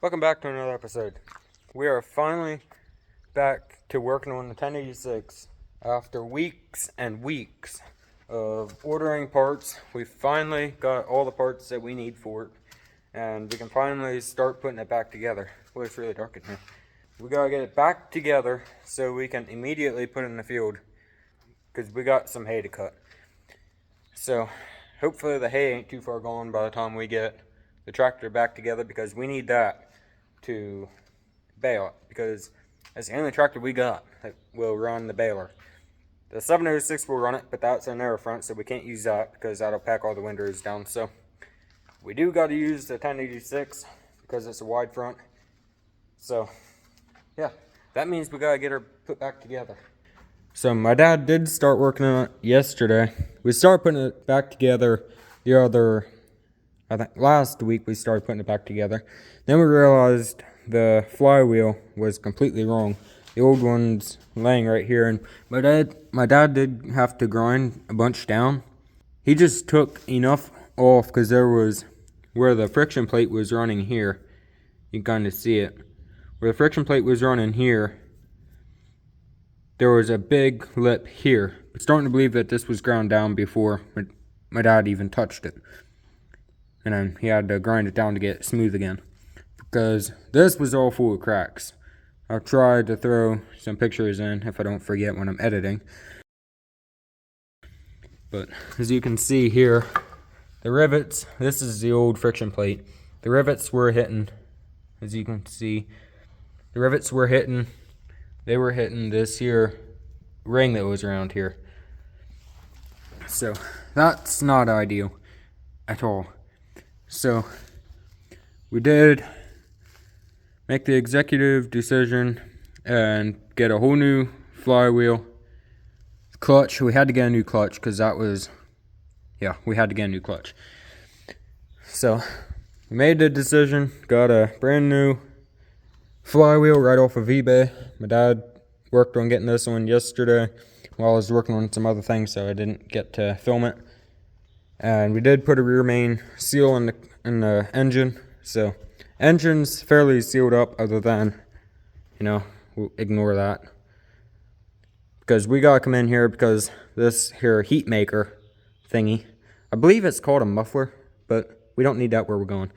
Welcome back to another episode. We are finally back to working on the 1086 after weeks and weeks of ordering parts. We finally got all the parts that we need for it, and we can finally start putting it back together. Boy, it's really dark in here. We gotta get it back together so we can immediately put it in the field, because we got some hay to cut. So hopefully the hay ain't too far gone by the time we get the tractor back together, because we need that to bale it, because that's the only tractor we got that will run the baler. The 706 will run it, but that's a narrow front, so we can't use that because that'll pack all the windows down. So we do got to use the 1086 because it's a wide front. So yeah, that means we gotta get her put back together. So my dad did start working on it yesterday. We started putting it back together I think last week we started putting it back together. Then we realized the flywheel was completely wrong. The old one's laying right here, and my dad did have to grind a bunch down. He just took enough off because there was where the friction plate was running here. You can kind of see it. Where the friction plate was running here, there was a big lip here. I'm starting to believe that this was ground down before my dad even touched it. And then he had to grind it down to get it smooth again, because this was all full of cracks. I'll try to throw some pictures in if I don't forget when I'm editing. But as you can see here, the rivets, this is the old friction plate. The rivets were hitting, as you can see, they were hitting this here ring that was around here. So that's not ideal at all. So we did make the executive decision and get a whole new flywheel. Clutch, we had to get a new clutch because we had to get a new clutch. So we made the decision, got a brand new flywheel right off of eBay. My dad worked on getting this one yesterday while I was working on some other things, so I didn't get to film it. And we did put a rear main seal in the engine. So engine's fairly sealed up, other than, we'll ignore that. Because we gotta come in here because this here heat maker thingy, I believe it's called a muffler, but we don't need that where we're going.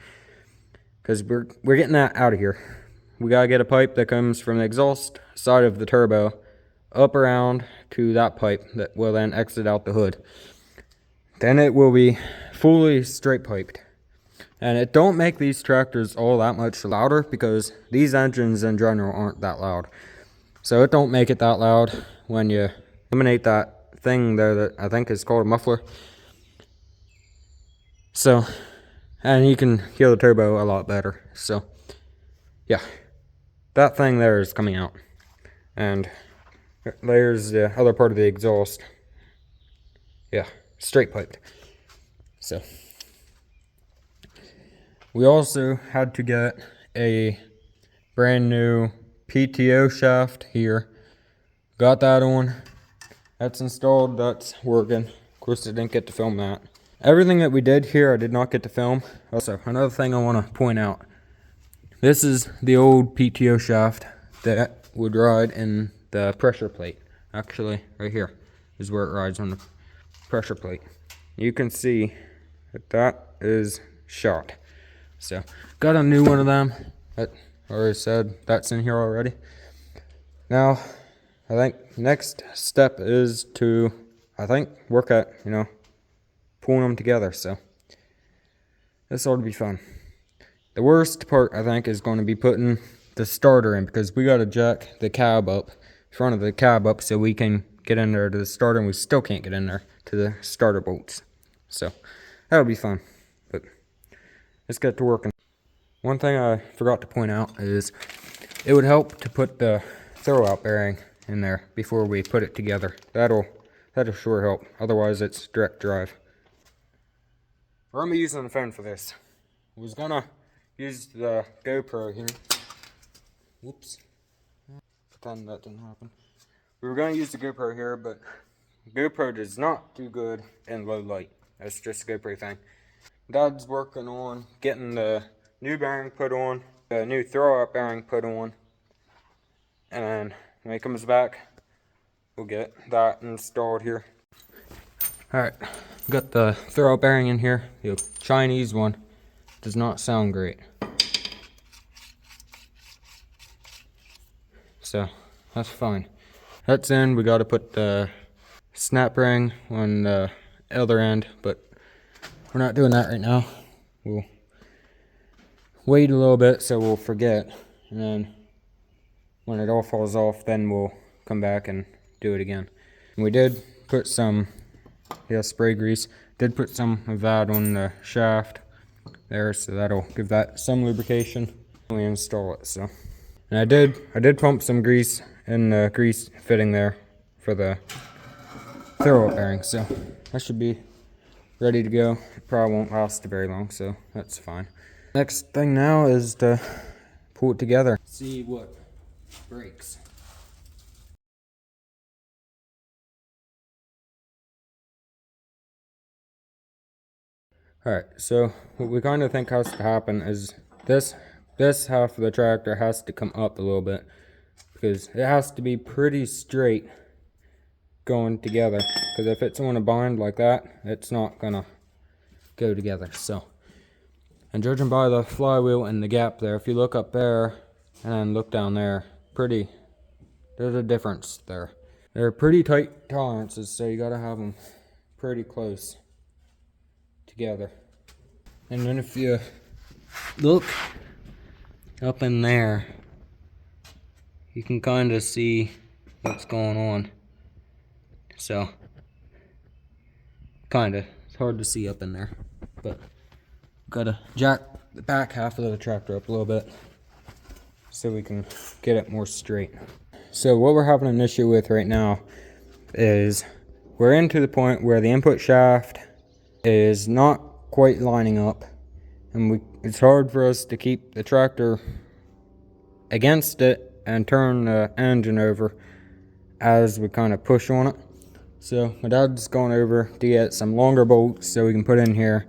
Because we're getting that out of here. We gotta get a pipe that comes from the exhaust side of the turbo up around to that pipe that will then exit out the hood. Then it will be fully straight piped. And it don't make these tractors all that much louder, because these engines in general aren't that loud. So it don't make it that loud when you eliminate that thing there that I think is called a muffler. So, and you can hear the turbo a lot better. So yeah, that thing there is coming out. And there's the other part of the exhaust. Yeah, straight piped. So we also had to get a brand new PTO shaft here. Got that on. That's installed, that's working. Of course I didn't get to film that. Everything that we did here I did not get to film. Also, another thing I want to point out. This is the old PTO shaft that would ride in the pressure plate. Actually, right here is where it rides on the pressure plate. You can see that is shot. So got a new one of them. I already said that's in here already. Now I think next step is to work at pulling them together. So this ought to be fun. The worst part I think is going to be putting the starter in, because we got to jack the cab up, front of the cab up, so we can get in there to the starter, and we still can't get in there to the starter bolts. So that'll be fun, but let's get to working. One thing I forgot to point out is it would help to put the throwout bearing in there before we put it together. That'll sure help. Otherwise it's direct drive. We're gonna be using the phone for this. I was gonna use the GoPro here. Whoops. Pretend that didn't happen. We were gonna use the GoPro here, but GoPro does not do good in low light. That's just a GoPro thing. Dad's working on getting the new bearing put on a new throwout bearing put on, and when he comes back, we'll get that installed here. Alright, got the throwout bearing in here. The Chinese one does not sound great. So, that's fine. That's in. We got to put the snap ring on the other end, but we're not doing that right now. We'll wait a little bit so we'll forget, and then when it all falls off, then we'll come back and do it again. And we did put some spray grease. Did put some of that on the shaft there, so that'll give that some lubrication when we install it. So, and I did pump some grease in the grease fitting there for the throwout bearing, so that should be ready to go. It probably won't last very long, so that's fine. Next thing now is to pull it together. See what breaks. Alright, so what we kind of think has to happen is this half of the tractor has to come up a little bit, because it has to be pretty straight going together, because if it's on a bind like that, it's not gonna go together. So, and judging by the flywheel and the gap there, if you look up there and look down there, there's a difference there. They're pretty tight tolerances, so you gotta have them pretty close together. And then if you look up in there, you can kind of see what's going on. So, it's hard to see up in there, but gotta jack the back half of the tractor up a little bit so we can get it more straight. So what we're having an issue with right now is we're into the point where the input shaft is not quite lining up, and it's hard for us to keep the tractor against it and turn the engine over as we kind of push on it. So my dad's going over to get some longer bolts so we can put in here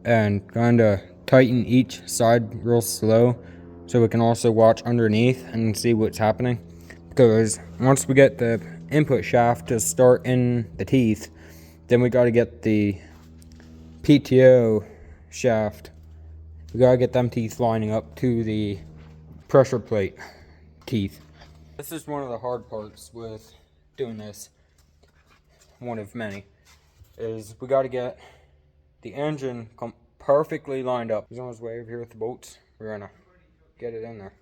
and kind of tighten each side real slow, so we can also watch underneath and see what's happening. Because once we get the input shaft to start in the teeth, then we got to get the PTO shaft. We got to get them teeth lining up to the pressure plate teeth. This is one of the hard parts with doing this. One of many is we got to get the engine perfectly lined up. He's on his way over here with the bolts. We're gonna get it in there.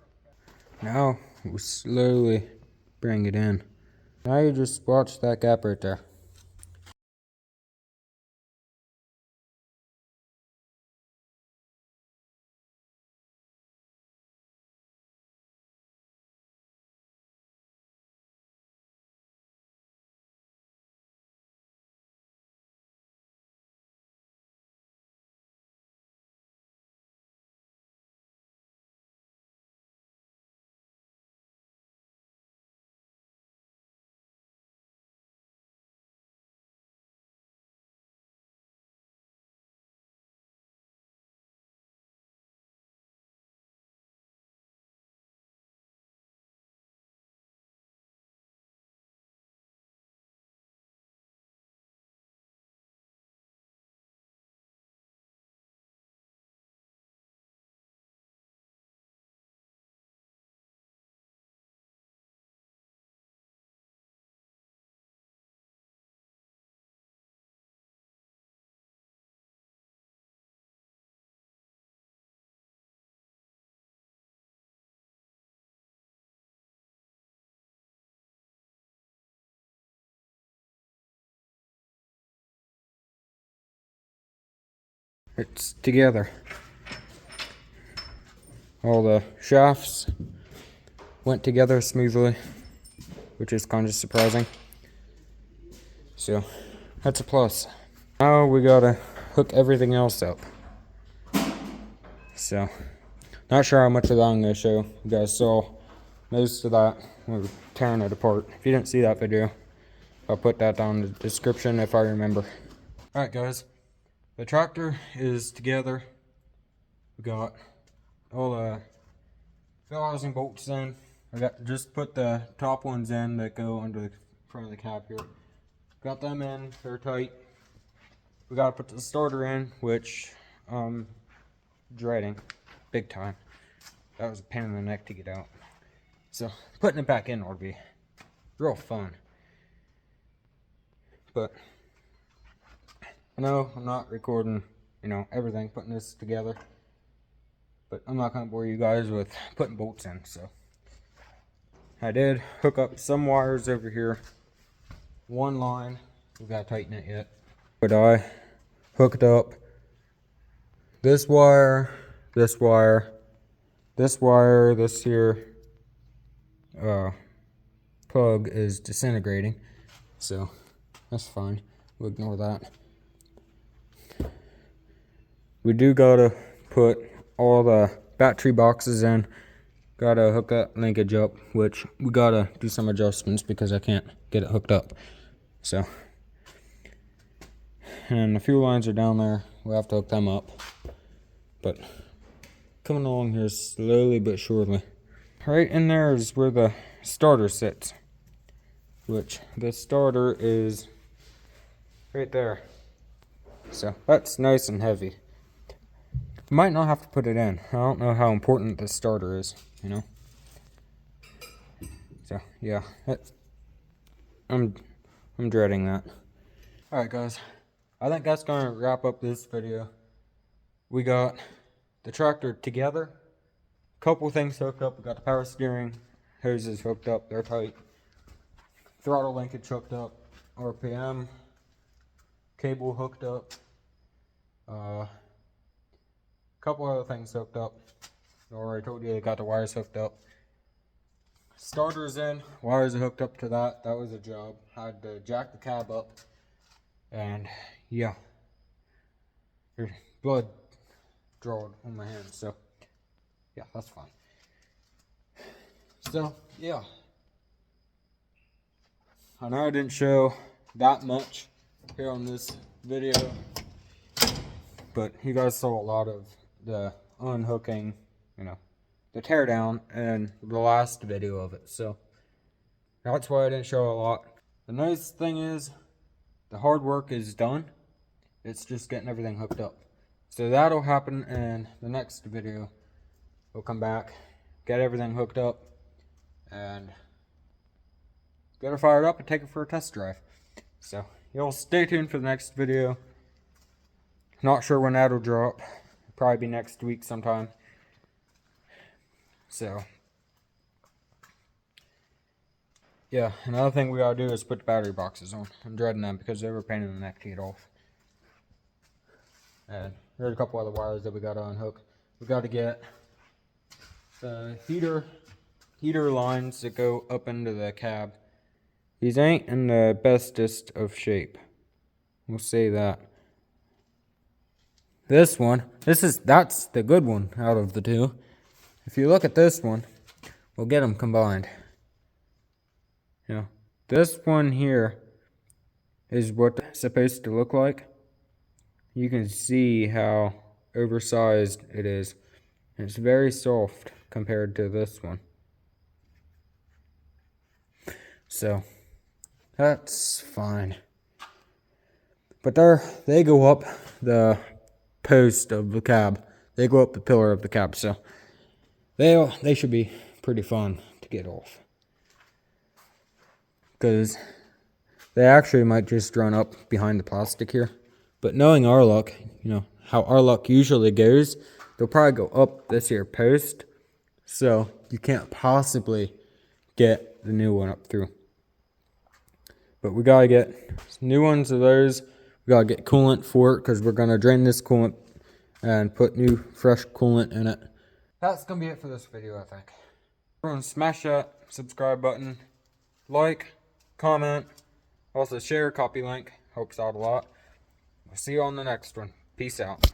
Now we slowly bring it in. Now you just watch that gap right there. It's together. All the shafts went together smoothly, which is kind of surprising. So that's a plus. Now we gotta hook everything else up. So not sure how much of that I'm gonna show. You guys saw most of that when we were tearing it apart. If you didn't see that video, I'll put that down in the description if I remember. Alright guys, the tractor is together. We got all the fill housing bolts in. I got just put the top ones in that go under the front of the cab here. Got them in, they're tight. We gotta put the starter in, which I'm dreading big time. That was a pain in the neck to get out. So putting it back in would be real fun. But I know I'm not recording, everything, putting this together. But I'm not gonna bore you guys with putting bolts in, so. I did hook up some wires over here. One line, we gotta tighten it yet. But I hooked up this wire, this wire, this wire, this here plug is disintegrating, so that's fine. We'll ignore that. We do gotta put all the battery boxes in. Gotta hook that linkage up, which we gotta do some adjustments because I can't get it hooked up. So, and a few lines are down there. We'll have to hook them up. But coming along here slowly but surely. Right in there is where the starter sits, which the starter is right there. So that's nice and heavy. Might not have to put it in. I don't know how important the starter is, So yeah, I'm dreading that. Alright guys, I think that's gonna wrap up this video. We got the tractor together, couple things hooked up. We got the power steering hoses hooked up, they're tight. Throttle linkage hooked up, RPM cable hooked up. Couple other things hooked up. I already told you I got the wires hooked up. Starter's in, wires are hooked up to that. That was a job. I had to jack the cab up. And yeah, there's blood drawn on my hands, so yeah, that's fine. So yeah, I know I didn't show that much here on this video, but you guys saw a lot of the unhooking, the teardown in the last video of it, so that's why I didn't show a lot. The nice thing is the hard work is done. It's just getting everything hooked up. So that'll happen in the next video. We'll come back, get everything hooked up, and get it fired up and take it for a test drive. So you'll stay tuned for the next video. Not sure when that'll drop. Probably be next week sometime. So yeah, another thing we gotta do is put the battery boxes on. I'm dreading them because they were a pain in the neck to get off. And there's a couple other wires that we gotta unhook. We gotta get the heater lines that go up into the cab. These ain't in the bestest of shape. We'll say that. This one, that's the good one out of the two. If you look at this one, we'll get them combined. This one here is what it's supposed to look like. You can see how oversized it is. It's very soft compared to this one. So that's fine. But they go up the post of the cab. They go up the pillar of the cab, so they should be pretty fun to get off. Because they actually might just run up behind the plastic here. But knowing our luck, how our luck usually goes, they'll probably go up this here post. So you can't possibly get the new one up through. But we gotta get new ones of those. We gotta get coolant for it because we're gonna drain this coolant and put new fresh coolant in it. That's gonna be it for this video, I think. Everyone smash that subscribe button, like, comment, also share, copy link, helps out a lot. We'll see you on the next one. Peace out.